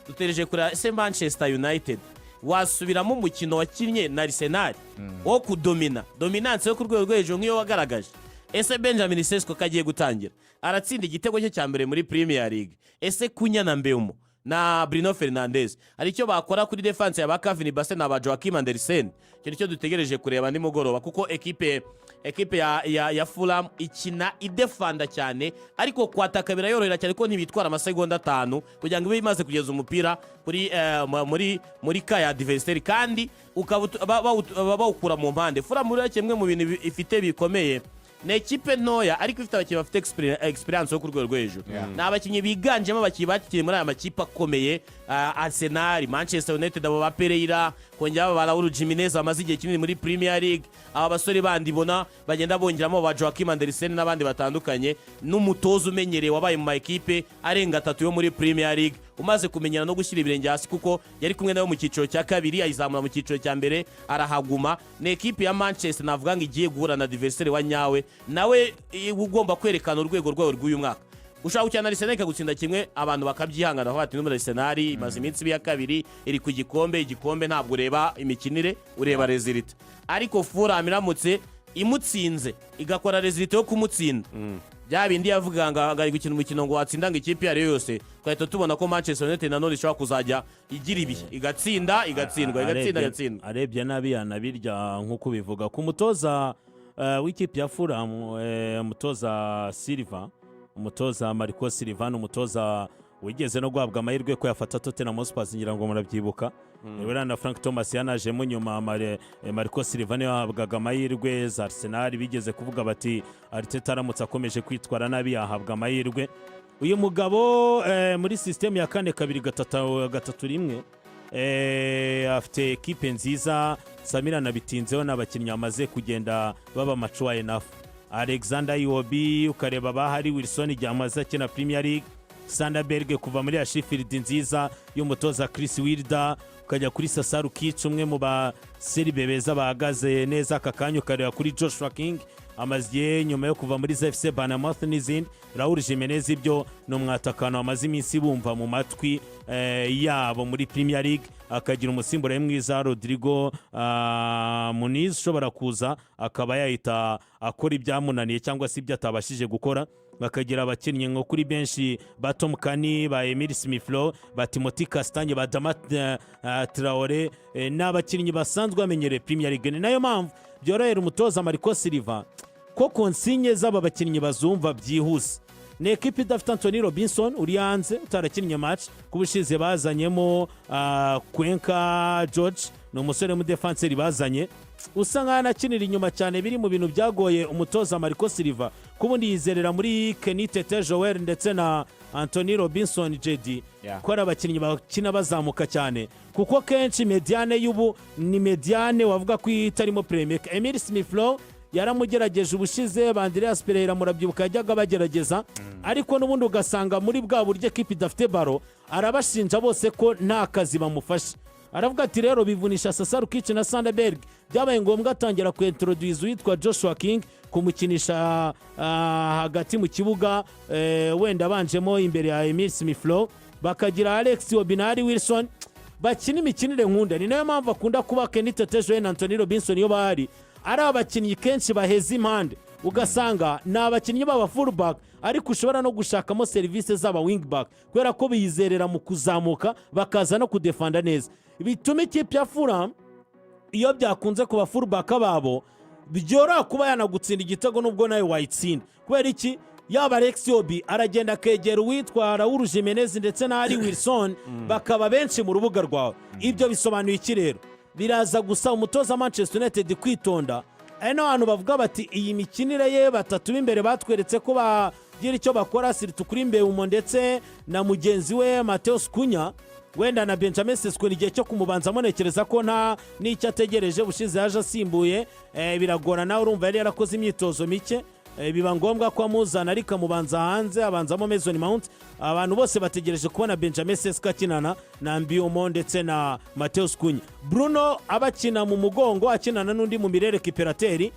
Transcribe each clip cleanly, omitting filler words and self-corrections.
dutereje kuri Manchester United wasubiramo umukino wakinnye na Arsenal wo kudomina dominance yo ku rwego rwo hejuru nk'iyo wagaragaje. Ese Benjamin Sesko kagiye gutangira aratsinda igitego cye cya mbere muri Premier League. Ese Kunya na Mbeumo na Bruno Fernandes hari icyo bakora kuri defense ya Kevin Basse na Joachim Andersen? Cyo dutegereje kureba ndi mugoroba, kuko equipe ya Fulham ikina idefanda cyane, ariko kwataka birayorohera cyane ko ntibitwara amasegonda 5 kugira ngo bimaze kugeza umupira muri kaya adversaire, kandi bawukura mu mpande. Fulham muri kimwe mu bintu ifite bikomeye na ekipe ntoya ariko ifite abakinnyi bafite experience yo ku rwego rwo hejuru. Ni abakinnyi biganjemo abakinnyi bakiriye muri aya makipe akomeye, Arsenal, Manchester United, abo ba Pereira, kongera ba Raul Jimenez bamaze igihe kinini muri Premier League, aba basore bandi bona bagenda bongeramo ba Joachim Andersen n'abandi batandukanye, n'umutozo umenyereye wabaye mu ma ekipe arenga 3 yo muri Premier League, umaze kumenyana no gushyira ibirenge hasi, kuko yari kumwe nayo mu cyiciro cya kabiri ayizamura mu cyiciro cya mbere arahaguma. Ne ekipe ya Manchester navuga ngo igiye guhura na adversaire wa nyawe, nawe ugomba kwerekana urwego rwawe rw'uyu mwaka. Ushaka gukina Arsenal ikagutsinda kimwe abantu bakabyihangana bati n'umwe Arsenal imaze iminsi ya kabiri iri ku igikombe ntabwo ureba imikinire, ureba result. Ariko Fulham iramutse imutsinze igakora result yo kumutsinda, bya bindi yavuga ngo ari gukina umukino ngo watsinda ngo ikipe yari yose, twahita tubona ko Manchester United nanone ishobora kuzajya igira ibihe igatsindwa. Arebye nabi yanabirya nkuko bivuga ku mutoza w'ikipe ya Fulham, umutoza Silva, umutoza Marco Silva, umutoza wigeze no guhabwa amahirwe ko yafata Tottenham Hotspur, ngira ngo murabyibuka. Wera na Frank Thomas yanajemo nyuma, Marco Silva niwe yahabwaga amahirwe. Za Arsenal bigeze kuvuga bati Arteta aramutse akomeje kwitwara nabi yahabwa amahirwe. Uyu mugabo muri system ya 4-2-3-1 afite ekipe nziza. Samira nabitinzeho n'abakinnyi amaze kugenda baba mature enough. Alexander Iwobi ukareba bahari, Wilson Gyamaza akina Premier League, Sanderberg kuva muri Sheffield nziza y'umutoza Chris Wilder, ukajya kuri Sasaru Kitch, umwe mu ba Serbe beza bahagaze neza aka kanya, ukareba kuri Joshua King amaziye nyuma yo kuva muri FC Bournemouth n'izindi. Raul Jimenez ibyo no mwatakano amaze iminsi bumva mu matwi yabo muri Premier League, akagira umusimbura mwiza Rodrigo Muniz ushobora kuza akaba yahita akora ibyamunaniye cyangwa se ibyo atabashije gukora. Bakagira abakinnyi nko kuri benshi ba Tom Kani, ba Emile Smith-Rowe, ba Timothy Castagne, ba Damat Traoré, n'abakinnyi basanzwe bamenyereye Premier League. Ni nayo mpamvu byorohera umutoza Marco Silva ko konsinye z'aba bakinnyi bazumva byihuse. Ni ekipe idafite Anthony Robinson uri hanze utarakinnye match, kubushize bazanyemo Cuenca George, ni umusore mu defenseur bazanye, usa nk'ana akinira inyuma cyane, biri mu bintu byagoye umutoza Marco Silva. Kubundi yizerera muri Kenny Tete Joel ndetse na Anthony Robinson JD ko ari abakinnyi bakina bazamuka cyane, kuko kenshi mediane y'ubu ni mediane wavuga ko itarimo playmaker. Emile Smith-Rowe yaramugerageje ubushize, Andreas Pereira murabyibuka yajyaga bagerageza, ariko n'ubundi ugasanga muri bwa buryo ekipe idafite baro arabashinja bose ko nta kazi bamufasha. Aravuga ati rero bivunisha Sasaru Kitch na Sanderberg, byabaye ngombwa atangira kuintroduce witwa Joshua King kumukinisha hagati mu kibuga, wenda banjemo imbere ya Emile Smith-Rowe, bakagira Alex Obinari Wilson bakina imikinire nkunda. Ni nayo mpamvu akunda kuba Kenny Tete Joel na Anthony Robinson iyo bahari ari abakinnyi kenshi baheza impande, ugasanga ni abakinnyi baba fullback ariko ushobora no gushakamo service z'aba wingback kubera ko bizerera mu kuzamuka bakaza no kudefanda neza. Bituma ikipe ya Fulham iyo byakunze kuba fullback babo byoroha kuba yanagutsinda igitego nubwo nayo wayitsinda. Kubera iki? Yaba Alex Obi aragenda akegera uwitwa Raul Jimenez ndetse na Ari Wilson bakaba benshi mu rubuga rwawe. Ibyo bisobanuye iki rero? Biraza gusa umutoza Manchester United kwitonda. Ano abantu bavuga bati iyi mikinire ye batatu b'imbere batweretse ko bagira icyo bakora, siritu kuri Mbeumo ndetse na mugenzi we Mateus Cunha, wenda na Benjamin Sesko igihe cyo kumubanza monekereza ko nta n'icyo ategereje, bushize yaje asimbuye. Biragorana, urumva yari yarakoze imyitozo mike, biba ngombwa ko amuzana ariko amubanza hanze, abanzamo Mason Mount. Abantu bose bategereje kubona Benjamin Sesko akinana na Mbeumo ndetse na Mateus Cunha. Bruno abakina mu mugongo akinana n'undi mu mirere kiperateri,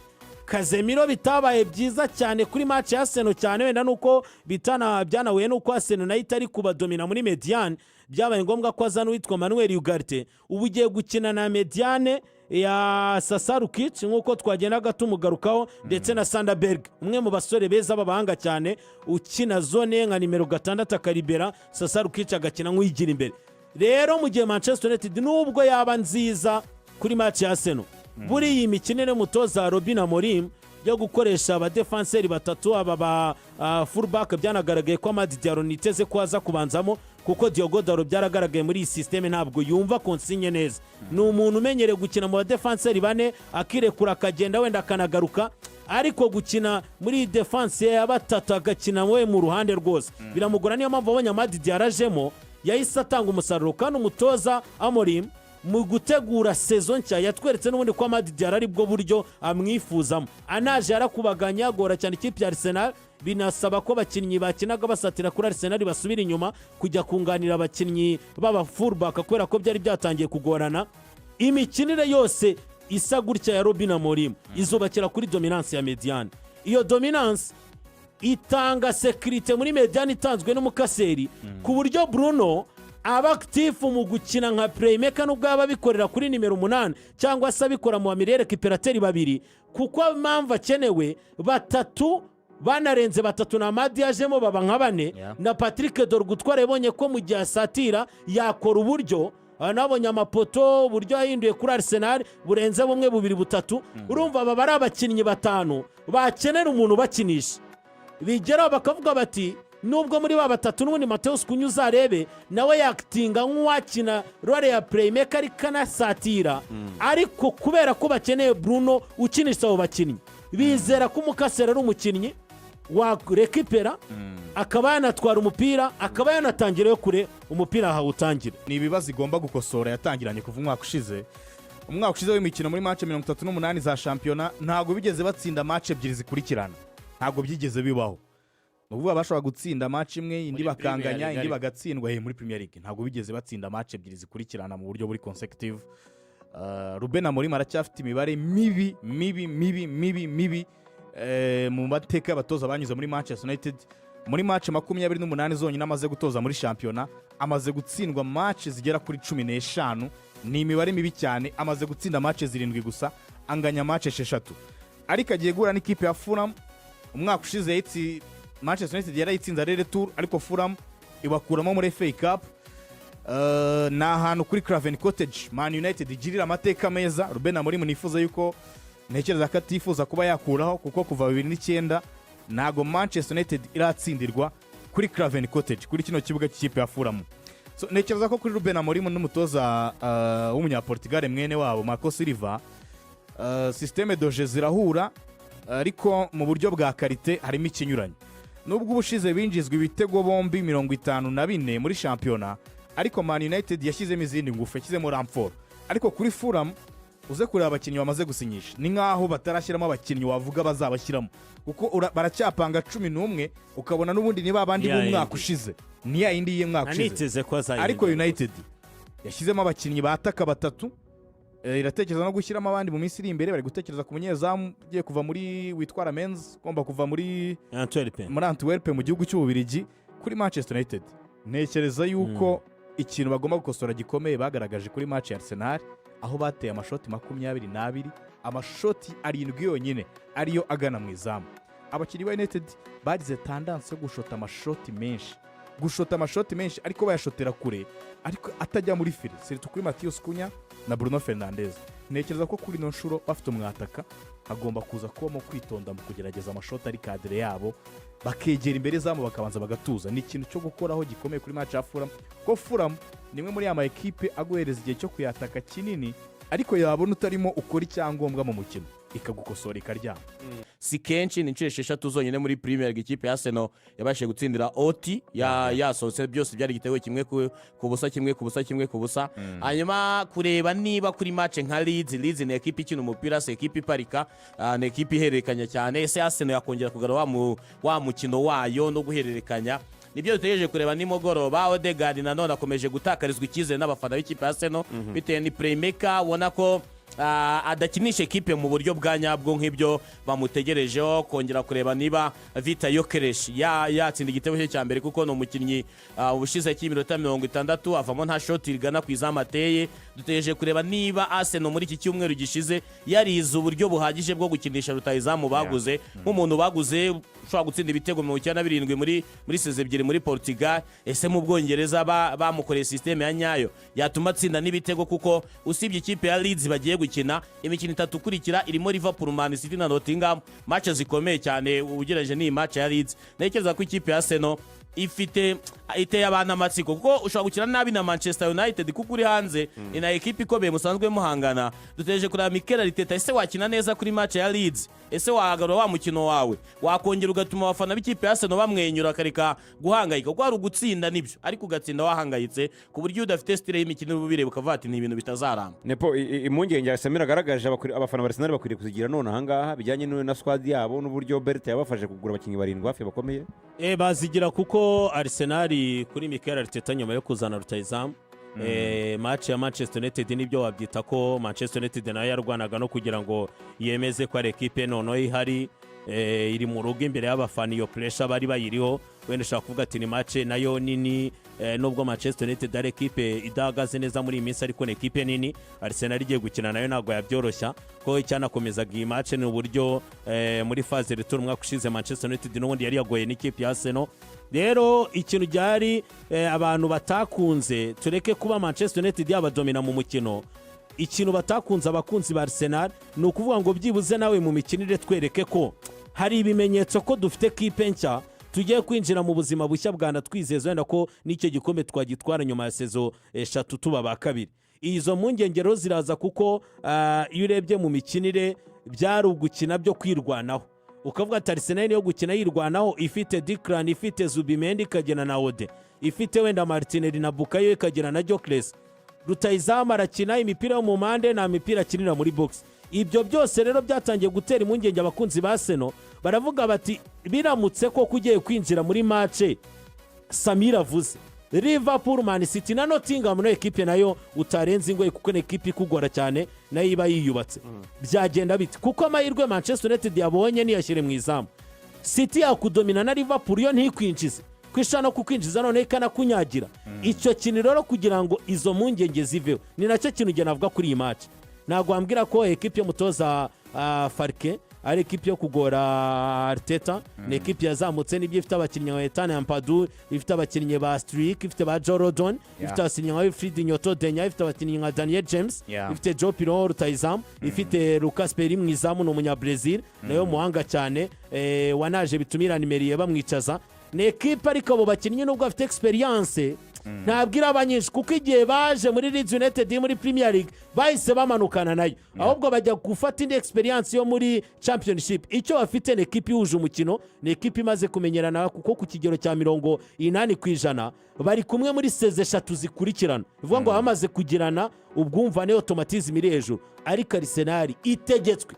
Casemiro bitabaye byiza cyane kuri match ya Arsenal cyane wenda nuko byanahuye nuko Arsenal nayo itari kubadomina muri mediane byabaye ngombwa ko azana uwitwa Manuel Ugarte ubu ugiye gukina na mediane ya Sasarukic nkuko twagendaga tumugarukaho ndetse na Sanderberg umwe mu basore beza babahanga cyane ukina zone nka nimero 6 akaribera Sasarukic agakina nk'uyigira imbere. Rero mu gihe Manchester United nubwo yaba nziza kuri match ya Arsenal buri iyi mikinire mutoza Robin Amorim yo gukoresha abadefenseri batatu aba ba fullback byanagaragaye ko Amadi Diallo niteze ko aza kubanzamo kuko Diogo Dalot byaragaragaye muri iyi system ntabwo yumva konsigne neza. Ni umuntu umenyereye gukina mu badefenseri bane akirekura akagenda wenda akanagaruka ariko gukina muri defense ya batatu agakina we mu ruhande rwose biramugora. Niyo mpamvu abonye Amadi Diallo ajemo yahise atanga umusaruro kandi umutoza Amorim mu gutegura sezo nshya yatweretse n'ubundi ko Amadi Diallo ari bwo buryo amwifuzamo. Anaje yarakubaganya agora cyane ikipe ya Arsenal binasaba ko abakinnyi bakinaga basatira kuri Arsenal basubira inyuma kujya kunganira abakinnyi baba fullback kubera ko byari byatangiye kugorana. Imikinire yose isa gutya ya Robin Amorim izubakira kuri dominance ya mediane. Iyo dominance itanga security muri mediane itanzwe n'umukaseri ku buryo Bruno aba active mu gukina nka playmaker nubwo aba bikorera kuri nimero 8 cyangwa se abikora mu amirere kiperateri babiri kuko impamvu akenewe batatu banarenze batatu na Amadi yajemo baba nka bane na Patrick Dorgu twarebonye ko mu gihe asatira yakora uburyo nabonye amapoto uburyo yahinduye kuri Arsenal burenze bumwe bubiri butatu urumva baba ari abakinnyi batanu bakenera umuntu bakinisha bigera bakavuga bati nubwo muri ba batatu n'ubundi Mateus Cunha uzarebe nawe yakitinga nk'uwakina role ya playmaker ariko nasatira ariko kubera ko bakeneye Bruno ukinisha abo bakinnyi bizera ko umukasera ari umukinnyi wa rekipera akaba yanatwara umupira akaba yanatangira yo kure umupira hawutangira. Ni ibibazo igomba gukosora yatangiranye kuva umwaka ushize w'imikino muri match 38 za shampiyona ntago bigeze batsinda match ebyiri zikurikirana ntago byigeze bibaho. Uvuga bashobora gutsinda match imwe indi bakanganya indi bagatsindwa muri Premier League ntago bigeze batsinda match ebyiri zikurikirana mu buryo buri consecutive. Ruben Amorim aracyafite imibare mibi mu mateka y'abatoza banyuze muri Manchester United. Muri match 28 zonyine amaze gutoza muri shampiyona amaze gutsindwa match zigera kuri 15. Ni imibare mibi cyane. Amaze gutsinda match 7 gusa anganya match 6 ariko agiye gura n'ikipe ya Fulham. Umwaka ushize Manchester United yarayitsinze retour ariko Fulham ibakuramo muri FA Cup. Na ahantu kuri Craven Cottage Man United igirira amateka meza. Ruben Amorim nifuza yuko ntekereza ko atifuza kuba yakuraho kuko kuva 2009 ntago Manchester United iratsindirwa kuri Craven Cottage kuri kino kibuga cy'ikipe ya Fulham. So ntekereza ko kuri Ruben Amorim n'umutoza w'umunyaportugal mwene wabo Marco Silva systeme doje zirahura ariko mu buryo bwa karite harimo ikinyuranye. Nubwo ubushize binjizwe ibitego bombi 54 muri shampiyona ariko Man United yashyizemo izindi ngufu yashyizemo Ramford ariko kuri Fulham uze kureba abakinnyi bamaze gusinyisha ni nkaho batarashyiramo abakinnyi wavuga bazabashyiramo kuko baracyapanga 11 ukabona n'ubundi niba abandi b'umwaka ushize ni ya indi y'umwaka ushize ariko United yashyizemo abakinnyi bataka batatu. Iratekereza no gushyiramo abandi mu minsi iri imbere bari gutekereza ku munyezamu ugiye kuva muri witwara Menz ugomba kuva muri Antwerp mu gihugu cy'Ububirigi kuri Manchester United. Ntekereza yuko ikintu bagomba gukosora gikomeye bagaragaje kuri match ya Arsenal aho bateye amashoti 22 amashoti 7 yonyine ariyo agana mu izamu. Abakinnyi ba United bagize tendance yo gushota amashoti menshi ariko bayashotera kure ariko atajya muri file sirtu kuri Mateus Cunha na Bruno Fernandes. Ntekereza ko kuri no nshuro bafite umwataka hagomba kuza kubamo kwitonda mu kugerageza amashoti ari kadire yabo bakegera imbere zamu bakabanza bagatuza. Ni ikintu cyo gukoraho gikomeye kuri match ya Fulham ko Fulham nimwe muri ama equipe aguhereza igihe cyo kuyataka kinini ariko yabona utarimo ukora icyangombwa mu mukino ikagukosora ikaryama. Si kenshi ni 6 zonyine muri Premier League ikipe ya Arsenal yabashije gutsindira OT yasohotse byose byari igitego kimwe ku busa. Hanyuma kureba niba kuri match nka Leeds ni equipe ikina umupira se equipe iparika ni equipe ihererekanya cyane ese Arsenal yakongera kugarura wa mukino wayo no guhererekanya nibyo dutegereje kureba nimugoroba. Odegaard nanone akomeje gutakarizwa icyizere n'abafana b'ikipe ya Arsenal bitewe ni playmaker ubona ko adakinisha ekipe mu buryo bwa nyabwo nk'ibyo bamutegerejeho, kongera kureba niba Vita Yokeresh yatsinda igitego cye cya mbere, kuko ni umukinnyi ubushize cy'iminota 60 avamo nta shoti rigana ku izamu ateye. Dutegereje kureba niba Arsenal muri iki cyumweru gishize yarize uburyo buhagije bwo gukinisha rutahizamu baguze, nk'umuntu baguze ushobora gutsinda ibitego 97 muri seze ebyiri muri Portugal. Ese mu Bwongereza bamukoreye systeme ya nyayo yatuma atsinda n'ibitego, kuko usibye ikipe ya Leeds bagiye gukina imikino 3 ukurikira irimo Liverpool, Man City na Nottingham, match zikomeye cyane ugereje ni match ya Leeds. Ntekereza ko ikipe ya Arsenal iteye abana amatsiko, kuko ushobora gukina nabi na Manchester United kuko uri hanze ni na ekipe ikomeye musanzwe muhangana. Dutegereje kureba Mikel Arteta, ese wakina neza kuri match ya Leeds, ese wahagarura wa mukino wawe, wakongera ugatuma abafana b'ikipe ya Arsenal bamwenyura akareka guhangayika, kuko hari ugutsinda nibyo, ariko ugatsinda wahangayitse ku buryo udafite style y'imikino y'ububire bukavuga ati ni ibintu bitazaramba. Nepo impungenge Samira agaragaje abafana ba Arsenal bakwiriye kuzigira none ahangaha bijyanye na squad yabo n'uburyo Bert yabafashe kugura abakinnyi barindwi hafi bakomeye. Bazigira kuko Arsenal kuri Mikel Arteta nyuma yo kuzana rutahizamu match ya Manchester United nibyo wabyita ko Manchester United nayo yarwanaga no kugira ngo yemeze ko ari ekipe noneho ihari iri mu rugo imbere y'abafana, iyo pressure bari bayiriho. Wenda ushaka kuvuga ati ni match nayo nini, nubwo Manchester United ari ekipe idahagaze neza muri iyi minsi, ariko ni ekipe nini. Arsenal igiye gukina nayo ntabwo yabyoroshya, ko icyanakomezaga iyi match ni uburyo muri phase retour umwaka ushize Manchester United n'ubundi yari yagoye n'ikipe ya Arsenal. Rero ikintu cyari abantu batakunze, tureke kuba Manchester United yabadomina mu mukino, ikintu batakunze abakunzi ba Arsenal ni ukuvuga ngo byibuze nawe mu mikinire twereke ko hari ibimenyetso ko dufite kipe nshya tugiye kwinjira mu buzima bushya bwana, twizeza wenda ko n'icyo gikombe twagitwara nyuma ya sezo 3 tuba ba kabiri. Izo mpungengero ziraza kuko iyo urebye mu mikinire byari ugukina byo kwirwanaho, ukavuga ati Arsenal yo gukina yirwanaho, ifite Declan, ifite Zubimendi, ikagena na Ode, ifite wenda Martinelli na Bukayo, ikagena na Gyökeres. Rutahizamu arakina imipira yo mu mpande, nta mipira akinira muri box. Ibyo byose rero byatangiye gutera impungenge abakunzi ba Arsenal, baravuga bati biramutse ko kugiye kwinjira muri match Samira avuze Liverpool, Man City na Nottingham, no ekipe nayo utarenze ingoye kuko ne ekipe ikugora cyane nayo iba yiyubatse, byagenda biti kuko amahirwe Manchester United yabonye niyashyire mu izamu. City yakudomina na Liverpool yo ntikwinjize kwishana kukwinjiza none kana kunyagira. Icyo kintu rero kugira ngo izo mpungenge ziveho ni nacyo kintu gena avuga kuri iyi match. Ntabwo ambwira ko ekipe y'umutoza Farke ari ekipe yo kugora Arteta, ni ekipe yazamutse n'ibyo ifite abakinnyi nka Ethan Ampadu, ifite abakinnyi ba Strick, ifite ba Jordan, ifite abakinnyi nka Fred Nyoto Denya, ifite abakinnyi nka Daniel James, ifite Joe Pirlo rutahizamu, ifite Lucas Perry mu izamu no munya Brazil nayo muhanga cyane, wanaje bitumira nimeriye bamwicaza. Ni ekipe ariko abo bakinnyi nubwo afite experience ntabwira abanyinshi, kuko igihe baje muri Leeds United muri Premier League bahise bamanukana nayo, ahubwo bajya gufata indi experience yo muri Championship. Icyo bafite ni ekipe yuje umukino, ni ekipe imaze kumenyerana, kuko ku kigero cya 80% bari kumwe muri seze 3 zikurikirana, bivuga ngo bamaze kugirana ubwumvane, automatism iri hejuru. Ariko Arsenal itegetswe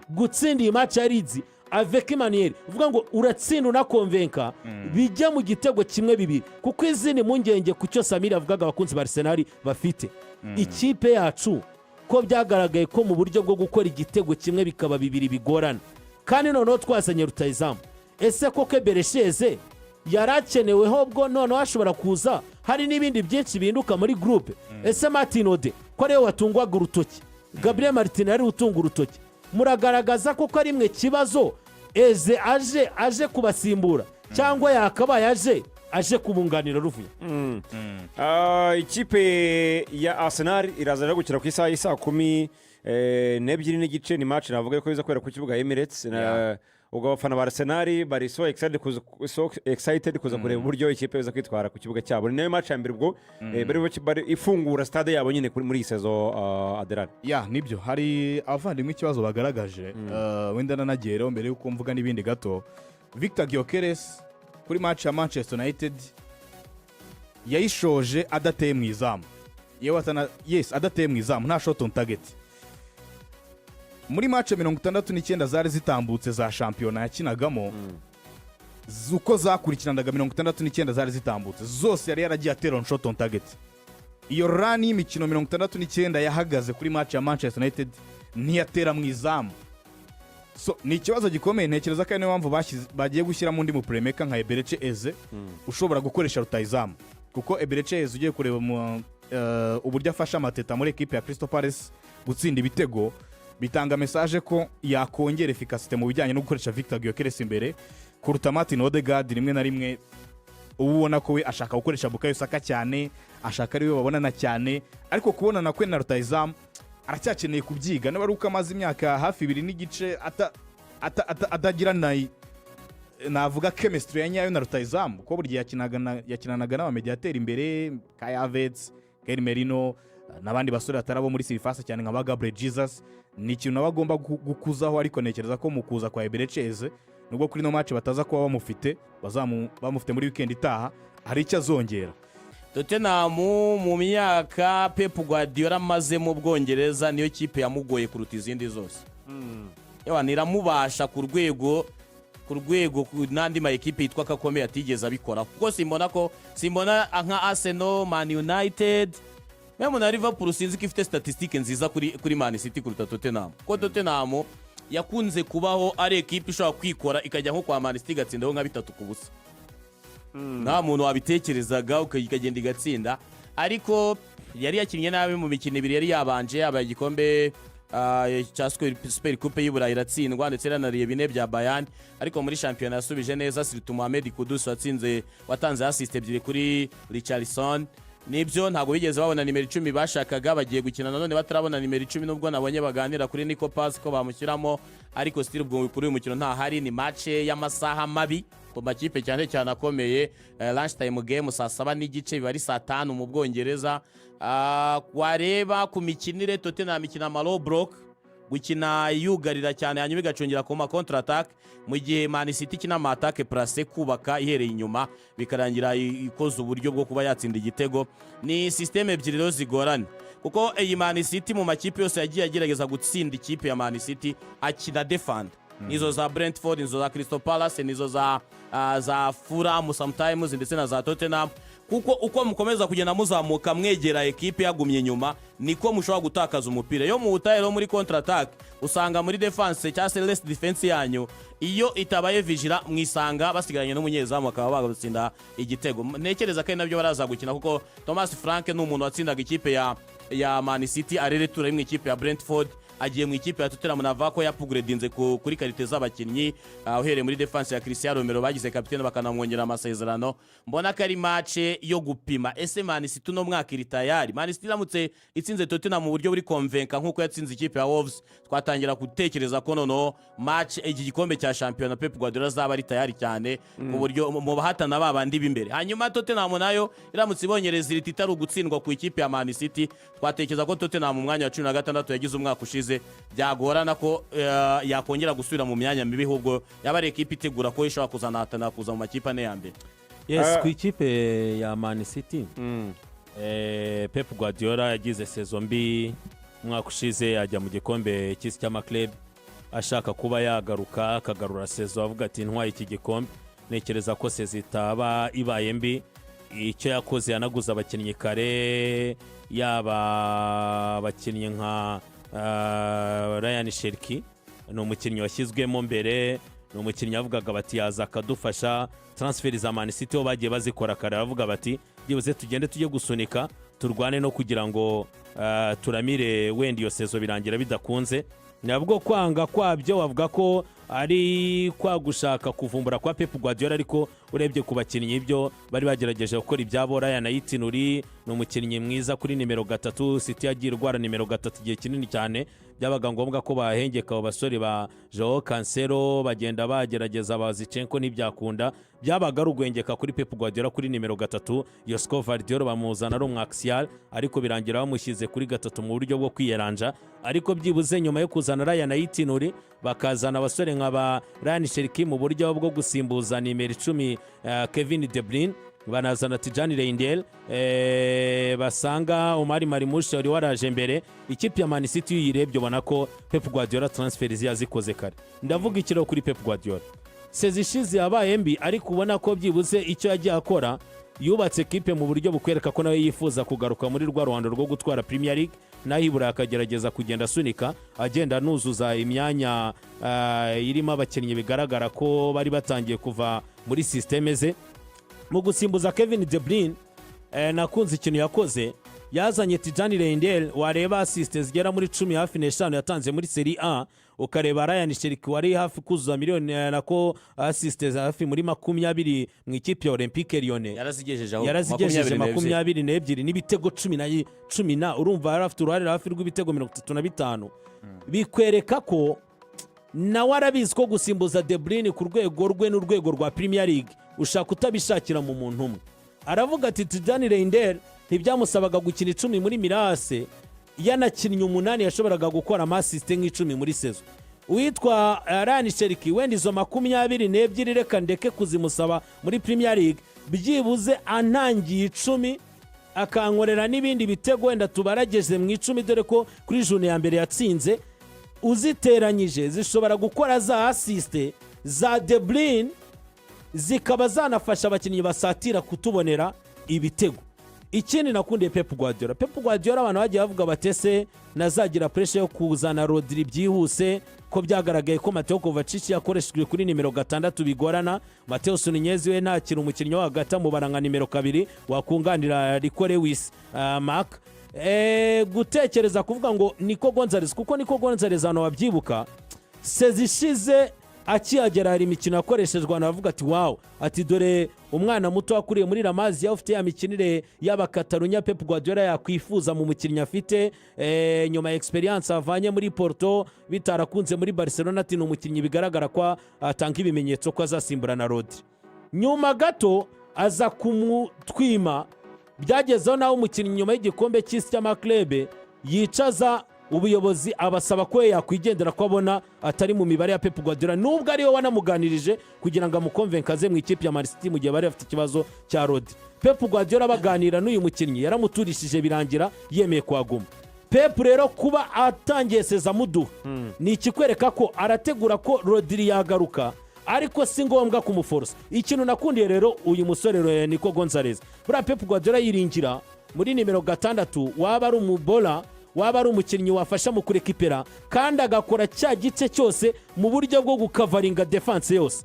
gutsinda iyi match ya Leeds avec Emmanuel, uvuga ngo uratsinda unakonvenka bijya mu gitego kimwe bibiri, kuko izindi mpungenge ku cyo Samir avugaga abakunzi ba Arsenal bafite. Ikipe yacu ko byagaragaye ko mu buryo bwo gukora igitego kimwe bikaba bibiri bigorana, kandi noneho twazanye rutahizamu. Ese koko Beresheze yarakeneweho bwo noneho ashobora kuza hari n'ibindi byinshi binduka muri groupe. Ese Martin Ode ko ariwe watungwaga urutoki, Gabriel Martinelli ari utunga urutoki, muragaragaza ko ari mwe kibazo eze aje kubasimbura cyangwa yakabaye aje kubunganira Ruvuye. Ikipe ya Arsenal iraza gukira ku isaha y'isa 10:02 n'igice, ni match navuga ko iza kwera ku kibuga Emirates. Ubwo abafana ba Arsenal bari so excited kuza kureba uburyo ikipe iza kwitwara ku kibuga cyabo. Ni nayo match ya mbere ubwo bari ifungura stade yabo nyine muri sezo Adelan. Nibyo hari avandimwe ikibazo bagaragaje, wenda nanageraho mbere yuko mvuga n'ibindi gato. Victor Gyökeres kuri match ya Manchester United yayishoje adateye mu izamu, adateye mu izamu, nta shot on target. Muri match 69 zari zitambutse za shampiyona yakinagamo, uko zakurikiranaga 69 zari zitambutse zose yari yaragiye atera on shot on target. iyo rani y'imikino 69 yahagaze kuri match ya Manchester United ntiyatera mu izamu. So ni ikibazo gikomeye, ntekereza ko ari niyo mpamvu bagiye gushyiramo undi mupuremeka nka Eberechi Eze ushobora gukoresha rutayizamu, kuko Eberechi Eze ugiye kureba uburyo afasha Amateta muri ekipe ya Crystal Palace gutsinda ibitego, bitanga message ko yakongera efficacité mu bijyanye no gukoresha Victor Gyökeres imbere kuruta Martin Odegaard. Rimwe na rimwe ubona ko we ashaka gukoresha Bukayo Saka cyane, ashaka ariwe babonana cyane, ariko kubonana kwe na rutayizamu aracyakeneye kubyiga. Niba ari uko amaze imyaka hafi 2 n'igice atagira navuga chemistry ya nyayo na rutayizamu, kuko burya yakinanaga n'abamediateri imbere Kai Havertz, Ken Merino n'abandi basore batarabo muri Sirifasa cyane nka Gabriel Jesus. Ni ikintu nabo agomba gukuzaho, ariko nekereza ko mu kuza kwa Eberechi Eze nubwo kuri no match bataza kuba bamufite muri weekend itaha, hari icyo azongera. Tottenham mu myaka Pep Guardiola amaze mu Bwongereza niyo kipe yamugoye kuruta izindi zose. Yewe niramubasha ku rwego n'andi ma ekipe yitwa kakomeye atigeze abikora, kuko simbona nka Arsenal, Man United, memo na Liverpool sinzi ko ifite statistique nziza kuri Man City kuruta Tottenham. Ko Tottenham yakunze kubaho ari ekipe ishobora kwikora ikajya nko kwa Man City igatsindaho nka 3-0. Nta muntu wabitekerezaga ukagenda igatsinda, ariko yari yakinnye nabi mu mikino 2 yari yabanje, aba igikombe cya Super Coupe y'Uburayi iratsindwa ndetse yanariye 4 bya Bayern, ariko muri shampiyona yasubije neza. Siritu Mohamed Kudus watanze assist 2 kuri Richarlison. Nibyo ntago bigeze babona nimero 10 bashakaga, bagiye gukina nanone batarabona nimero 10, nubwo nabonye baganira kuri Nico Pass ko bamushyiramo, ariko still ubwo kuri uyu mukino nta hari. Ni match y'amasaha mabi ku makipe cyane cyane akomeye, lunch time game saa 7 n'igice, biba ari saa 5 mu Bwongereza. Wareba ku mikinire Tottenham ikina low block, gukina yugarira cyane hanyuma igacungira ku ma counter attack, mu gihe Man City ikina ama attack place kubaka ihereye inyuma bikarangira ikoze uburyo bwo kuba yatsinda igitego. Ni system ebyiri rero zigorana, kuko iyi Man City mu makipe yose yagiye agerageza gutsinda ikipe ya Man City akina defend. Nizo za Brentford, nizo za Crystal Palace, nizo za Fulham sometimes ndetse na za Tottenham, kuko uko mukomeza kugenda muzamuka mwegera ekipe yagumye nyuma niko mushobora gutakaza umupira. Yo mu utayero muri counter attack usanga muri defense cyangwa se less defense yanyu iyo itabaye vigila mwisanga basigaranye n'umunyezamu akaba bagatsinda igitego. Nekereza ko nabyo baraza gukina, kuko Thomas Frank ni umuntu watsindaga ikipe ya Man City areretura mu ikipe ya Brentford, agiye mu ikipe ya Tottenham nava ko yapugredinze kuri karite z'abakinnyi, uhereye muri defense ya Cristiano Romero bagize kapitene bakanamwongera amasezerano. Mbona ko ari match yo gupima ese Man City no mwaka iri tayari. Man City iramutse itsinze Tottenham mu buryo buri convaincant nkuko yatsinze ikipe ya Wolves, twatangira gutekereza ko noneho match iki gikombe cya champion Pep Guardiola zaba ari tayari cyane ku buryo mu bahatana babandi b'imbere. Hanyuma Tottenham nayo iramutse ibonyereza iri titaru gutsindwa ku ikipe ya Man City, twatekereza ko Tottenham mu mwanya wa 16 yagize umwaka ushize byagorana ko yakongera gusubira mu myanya mibi, ahubwo yaba ari ekipe itegura ko ishobora kuzanahatana kuza mu makipe ane ya mbere. Yes, ku ikipe ya Man City Pep Guardiola yagize saison mbi umwaka ushize, ajya mu gikombe cy'isi cy'amaklub ashaka kuba yagaruka akagarura saison avuga ati ntwaye iki gikombe. Nekereza ko saison itaba ibaye mbi. Icyo yakoze yanaguza abakinnyi kare, yaba abakinnyi nka Ryan Cherki, ni umukinnyi washyizwemo mbere, ni umukinnyi yavugaga bati yaza akadufasha. Transfer za Man City ho bagiye bazikora kare, bavuga bati byibuze tugende tujye gusunika turwane no kugira ngo turamire wenda iyo sezo birangira bidakunze. Nabwo kwanga kwabyo wavuga ko ari kwagushaka kuvumbura kwa Pep Guardiola, ariko urebye ku bakinnyi ibyo bari bagerageje gukora ibyabo. Ryan Yatsinze ni umukinnyi mwiza kuri nimero 3, City yagiye rwara nimero 3 igihe kinini cyane, byabaga ngombwa ko bahengeka abo basore ba Joao Cancelo bagenda bagerageza Bazichenko n'ibyakunda, byabaga rugwengeka kuri Pep Guardiola kuri nimero 3. Josko Vardiol bamuzana ari umwaxial, ariko birangira bamushyize kuri 3 mu buryo bwo kwiyeranja. Ariko byibuze nyuma yo kuzana Ryan Yatsinze bakazana abasore nk'aba Ryan Cherki mu buryo bwo gusimbuza nimero 10 Kevin De Bruyne, banazana Tijani Reindel, basanga Omar Marmoush wari waraje mbere. Ikipe ya Man City yirebye ubona ko Pep Guardiola transfers yazikoze kare. Ndavuga ikiro kuri Pep Guardiola sezishize yabaye mbi, ariko ubona ko byibuze icyo yagiye akora yubatse ekipe mu buryo bukwereka ko nawe yifuza kugaruka muri rwa ruhando rwo gutwara Premier League, naho ibura akagerageza kugenda asunika agenda anuzuza imyanya irimo abakinnyi bigaragara ko bari batangiye kuva muri systeme ze. Mu gusimbuza Kevin De Bruyne nakunze ikintu yakoze, yazanye Tijani Reindel, wareba assist zigera muri 10 hafi n'eshanu yatanze muri Serie A, ukareba Ryan Cherki wari hafi kuzuza miliyoni nako assist hafi muri 20 mu ikipe ya Olympique Lyon, yarazigejeje 22 n'ibitego 10 urumva yarafite uruhare hafi rw'ibitego 35. Bikwereka ko nawe arabizi ko gusimbuza De Bruyne ku rwego rwe n'urwego rwa Premier League ushaka utabishakira mu muntu umwe. Aravuga ati Tijani Reindel ntibyamusabaga gukina 10 muri Mirase, yanakinnye 8 yashoboraga gukora amasiste nk'icumi muri sezo. Uwitwa Ryan Cherki wenda izo 22 reka ndeke kuzimusaba muri Premier League, byibuze antangiye 10 akankorera n'ibindi bitego wenda tubarageze mu 10, dore ko kuri june ya mbere yatsinze, uziteranyije zishobora gukora za assiste za De Bruyne, zikaba zanafasha abakinnyi basatira kutubonera ibitego. Ikindi nakundiye Pep Guardiola abantu bagiye bavuga batese nazagira pressure yo kuzana Rodri byihuse, ko byagaragaye ko Mateo Kovacic yakoreshejwe kuri nimero 6 bigorana. Mateo Nunez we ntakiri umukinnyi wa hagati mu baranga nimero 2 wakunganira Rico Lewis Mark. Gutekereza kuvuga ngo Nico Gonzalez, kuko Nico Gonzalez hano wabyibuka sezishize akihagera hari imikino yakoreshejwe anavuga ati wow, ati dore umwana muto wakuriye muri Ramazi ufite ya mikinire y'abakatarunya Pep Guardiola yakwifuza mu mukinnyi afite nyuma experience avanye muri Porto bitarakunze muri Barcelona, ati n'umukinnyi bigaragara ko atanga ibimenyetso ko azasimbura na Rodri. Nyuma gato aza kumutwima, byagezeho naho umukinnyi nyuma y'igikombe cy'isi cy'amaklebe yicaza ubuyobozi abasaba ko yakwigendera ko abona atari mu mibare ya Pep Guardiola, nubwo ariwe wanamuganirije kugira ngo amukonvenkaze mu ikipe ya Man City mu gihe bari bafite ikibazo cya Rodri. Pep Guardiola baganira n'uyu mukinnyi yaramuturishije birangira yemeye kwaguma. Pep rero kuba atangiye sezamuduha ni ikikwereka ko arategura ko Rodri yagaruka, ariko si ngombwa kumuforosa. Ikintu nakundiye rero uyu musore Nico Gonzalez, buriya Pep Guardiola yiringira muri nimero 6 waba ari umubola, waba ari umukinnyi wafasha mu kurekipera kandi agakora cya gice cyose mu buryo bwo gukavaringa defense yose.